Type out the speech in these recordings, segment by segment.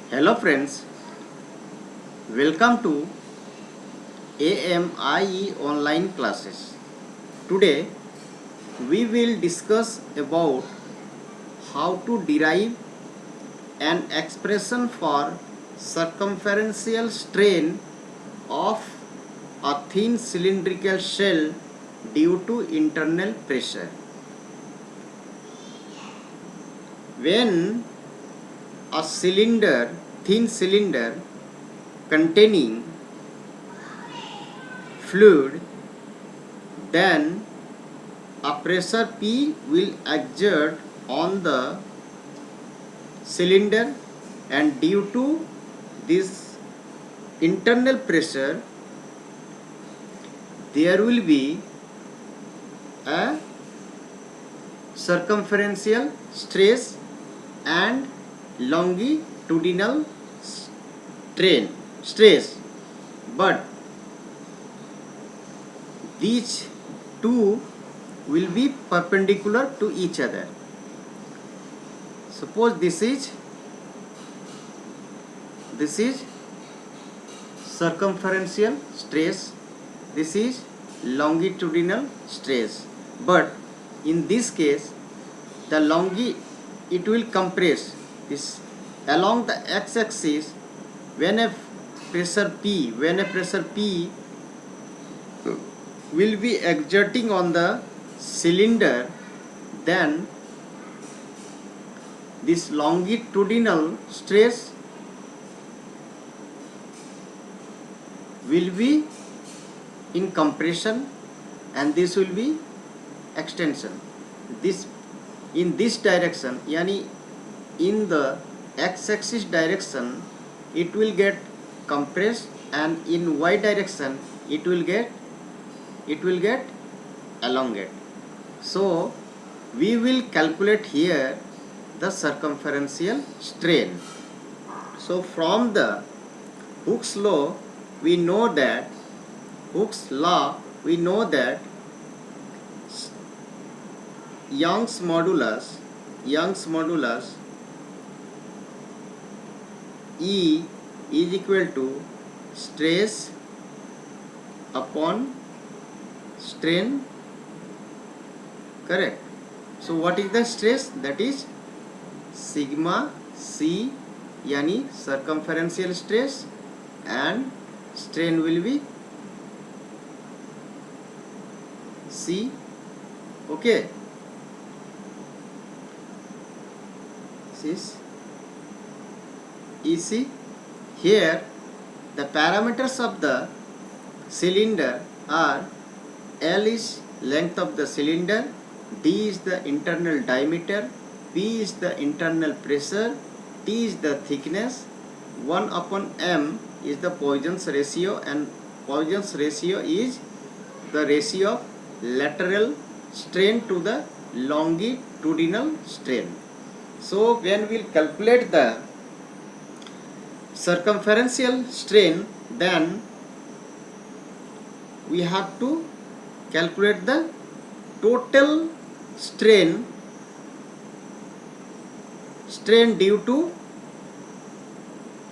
Hello friends, welcome to AMIE online classes. Today we will discuss about how to derive an expression for circumferential strain of a thin cylindrical shell due to internal pressure. When a thin cylinder containing fluid, then a pressure P will exert on the cylinder, and due to this internal pressure there will be a circumferential stress and longitudinal stress, but these two will be perpendicular to each other. Suppose this is circumferential stress, this is longitudinal stress, but in this case it will compress this along the x-axis. When a pressure P will be exerting on the cylinder, then this longitudinal stress will be in compression and this will be extension. This in this direction, yani in the x-axis direction, it will get compressed, and in y direction it will get elongate. So we will calculate here the circumferential strain. So from the Hooke's law we know that Young's modulus E is equal to stress upon strain, correct? So what is the stress? That is sigma C, yani circumferential stress, and strain will be C. Okay, this is EC. Here the parameters of the cylinder are: L is length of the cylinder, D is the internal diameter, P is the internal pressure, T is the thickness, 1 upon M is the Poisson's ratio, and Poisson's ratio is the ratio of lateral strain to the longitudinal strain. So when we will calculate the circumferential strain, then we have to calculate the total strain due to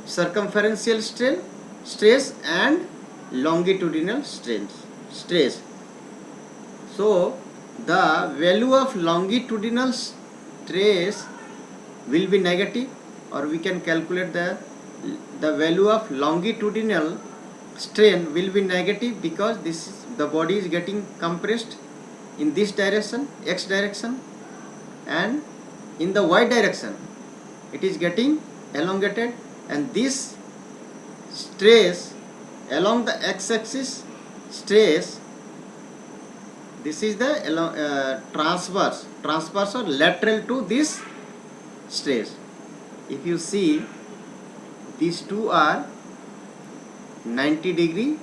circumferential stress and longitudinal stress. So the value of longitudinal stress will be negative, or we can calculate the value of longitudinal strain will be negative, because the body is getting compressed in this direction, x direction, and in the y direction it is getting elongated, and this stress along the x-axis stress, this is the transverse or lateral to this stress. If you see, these two are 90 degree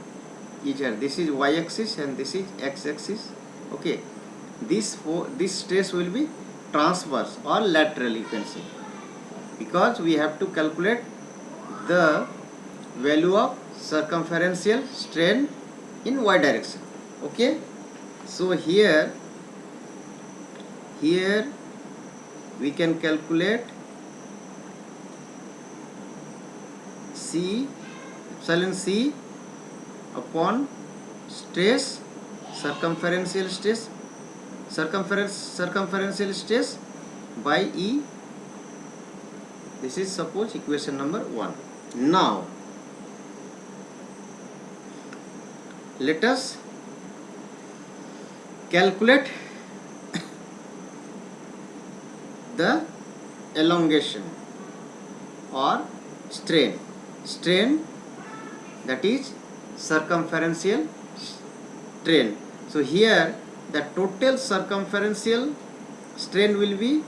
each other. This is y-axis and this is x-axis. Okay, this stress will be transverse or lateral, you can say, because we have to calculate the value of circumferential strain in y direction. Okay, so here we can calculate epsilon c upon stress, circumferential stress by E. This is suppose equation number 1. Now let us calculate the elongation or strain, that is circumferential strain. So here the total circumferential strain will be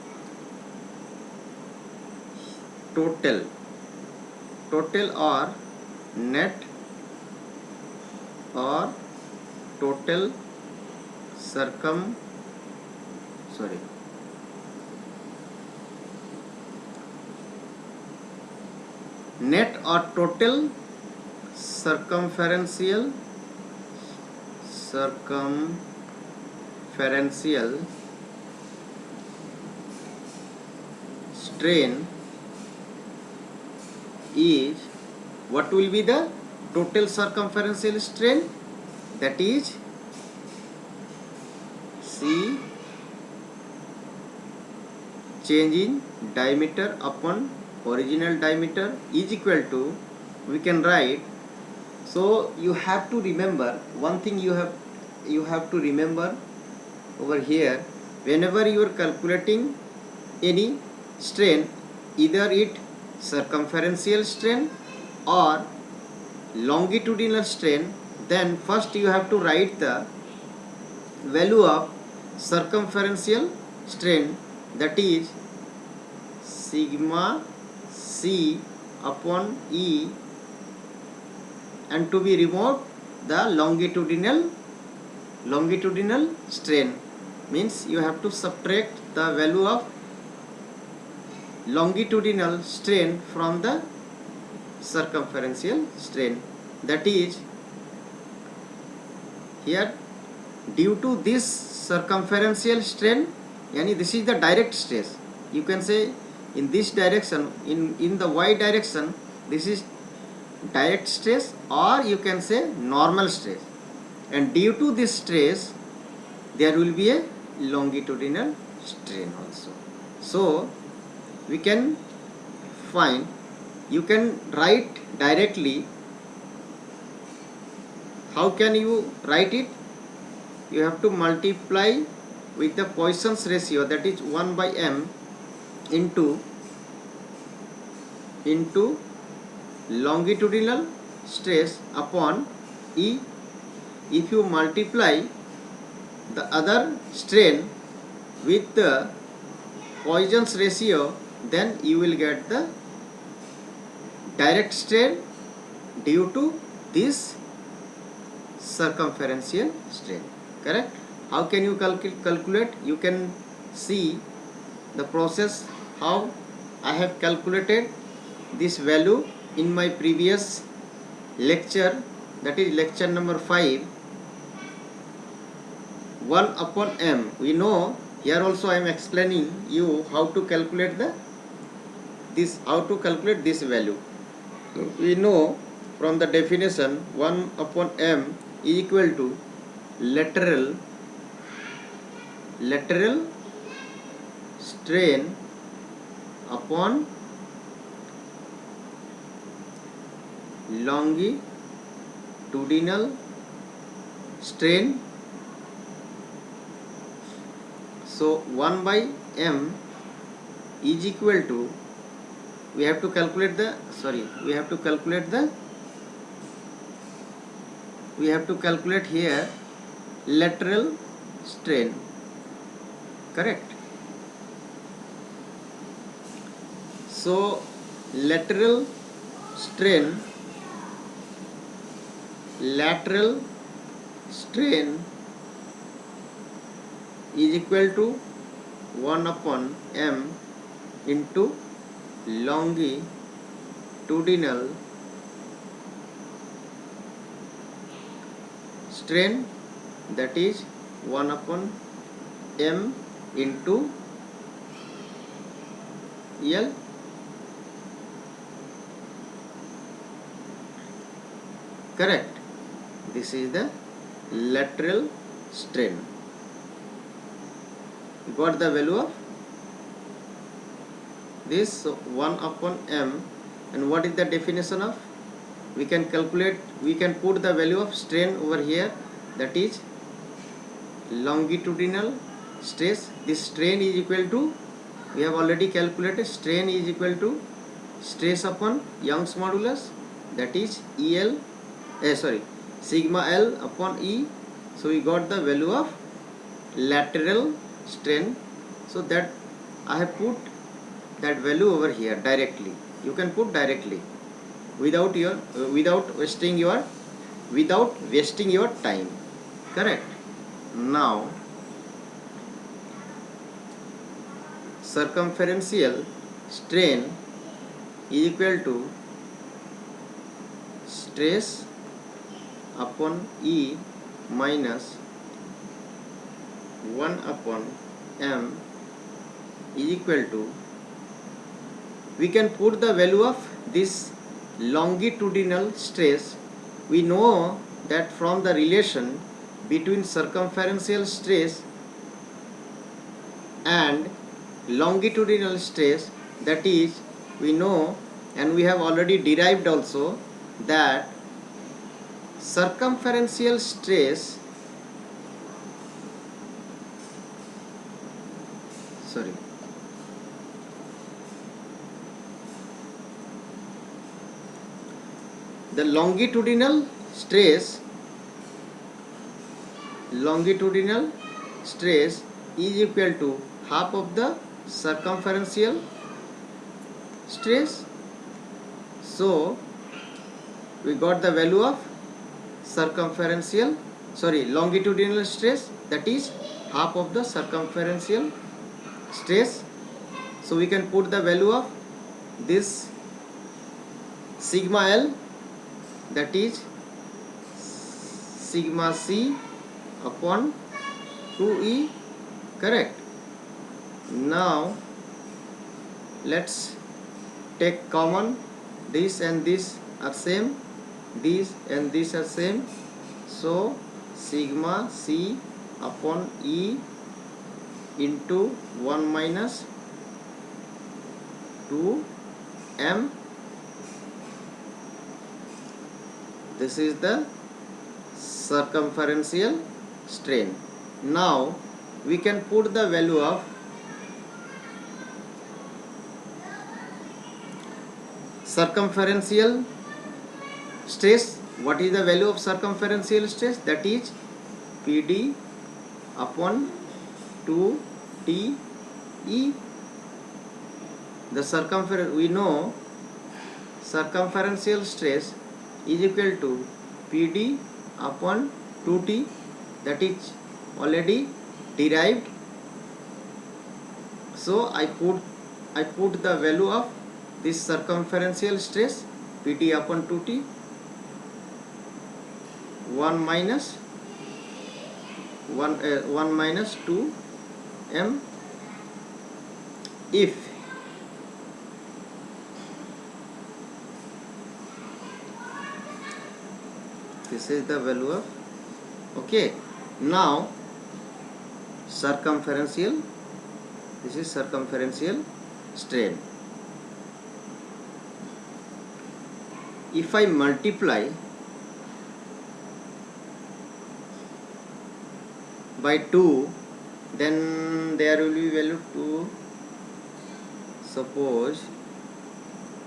total or net or total net or total circumferential strain is, what will be the total circumferential strain? That is C change in diameter upon original diameter is equal to, we can write. So you have to remember one thing, you have to remember over here, whenever you are calculating any strain, either it circumferential strain or longitudinal strain, then first you have to write the value of circumferential strain, that is sigma c upon E, and to be removed the longitudinal strain, means you have to subtract the value of longitudinal strain from the circumferential strain. That is here, due to this circumferential strain, yani this is the direct stress, you can say in this direction, in the y direction, this is direct stress, or you can say normal stress, and due to this stress there will be a longitudinal strain also. So we can find, you can write directly. How can you write it? You have to multiply with the Poisson's ratio, that is 1 by m into longitudinal stress upon E. If you multiply the other strain with the Poisson's ratio, then you will get the direct strain due to this circumferential strain. Correct? How can you calculate? You can see the process how I have calculated this value in my previous lecture, that is lecture number 5. 1 upon m, we know. Here also I am explaining you how to calculate this value. We know from the definition, 1 upon m is equal to lateral strain upon longitudinal strain. So 1 by m is equal to, we have to calculate here lateral strain. Correct? So lateral strain is equal to 1 upon m into longitudinal strain, that is 1 upon m into L. correct. This is the lateral strain. You got the value of this, so 1 upon m, and what is the definition of, we can calculate, we can put the value of strain over here, that is longitudinal stress. This strain is equal to, we have already calculated, strain is equal to stress upon Young's modulus, that is EL, sigma L upon E. So we got the value of lateral strain. So that I have put that value over here directly. You can put directly without wasting your time, correct. Now circumferential strain is equal to stress upon E minus 1 upon m is equal to, we can put the value of this longitudinal stress. We know that from the relation between circumferential stress and longitudinal stress, that is, we know, and we have already derived also, that circumferential stress, the longitudinal stress is equal to half of the circumferential stress. So we got the value of longitudinal stress, that is half of the circumferential stress. So we can put the value of this sigma L, that is sigma C upon 2E, correct. Now let's take common, this and this are same, these and these are same, so sigma C upon E into 1 minus 2m. This is the circumferential strain. Now we can put the value of circumferential stress. What is the value of circumferential stress? That is PD upon 2TE. The we know circumferential stress is equal to PD upon 2T, that is already derived. So I put the value of this circumferential stress, PD upon 2T, 1 minus 2m, if this is the value of, okay. Now circumferential, this is circumferential strain. If I multiply by 2, then there will be value 2, suppose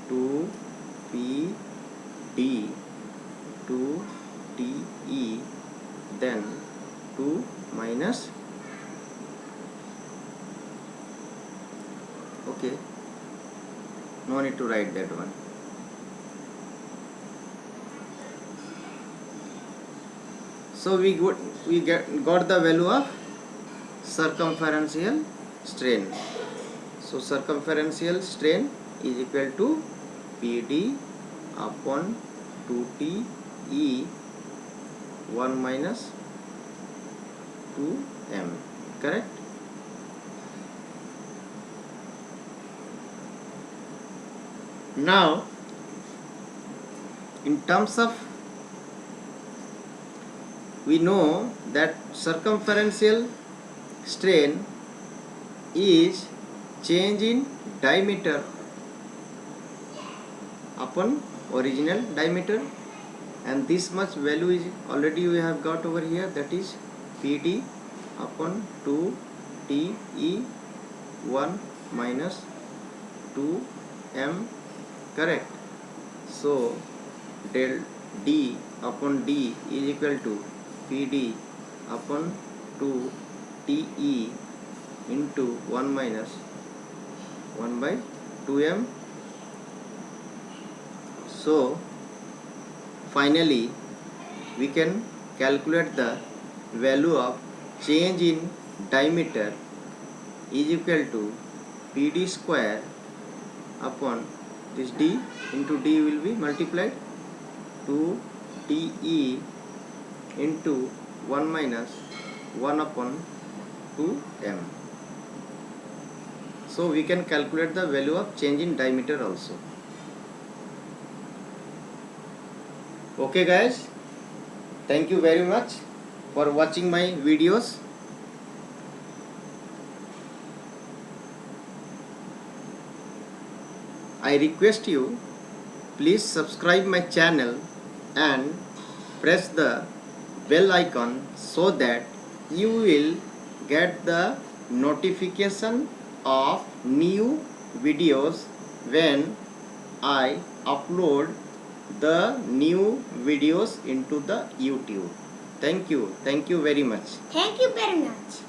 2PD 2TE, then 2 minus, okay, no need to write that one. So we got the value of circumferential strain. So circumferential strain is equal to PD upon 2TE 1 minus 2m, correct. Now in terms of we know that circumferential strain is change in diameter upon original diameter, and this much value is already we have got over here, that is PD upon 2 TE1 minus 2m, correct. So del D upon D is equal to PD upon 2 TE into 1 minus 1 by 2m. So finally we can calculate the value of change in diameter is equal to PD square upon this D into D will be multiplied 2 TE into 1 minus 1 upon 2m. So we can calculate the value of change in diameter also. Okay guys, thank you very much for watching my videos. I request you, please subscribe my channel and press the bell icon so that you will get the notification of new videos when I upload the new videos into the YouTube. Thank you very much. Thank you very much.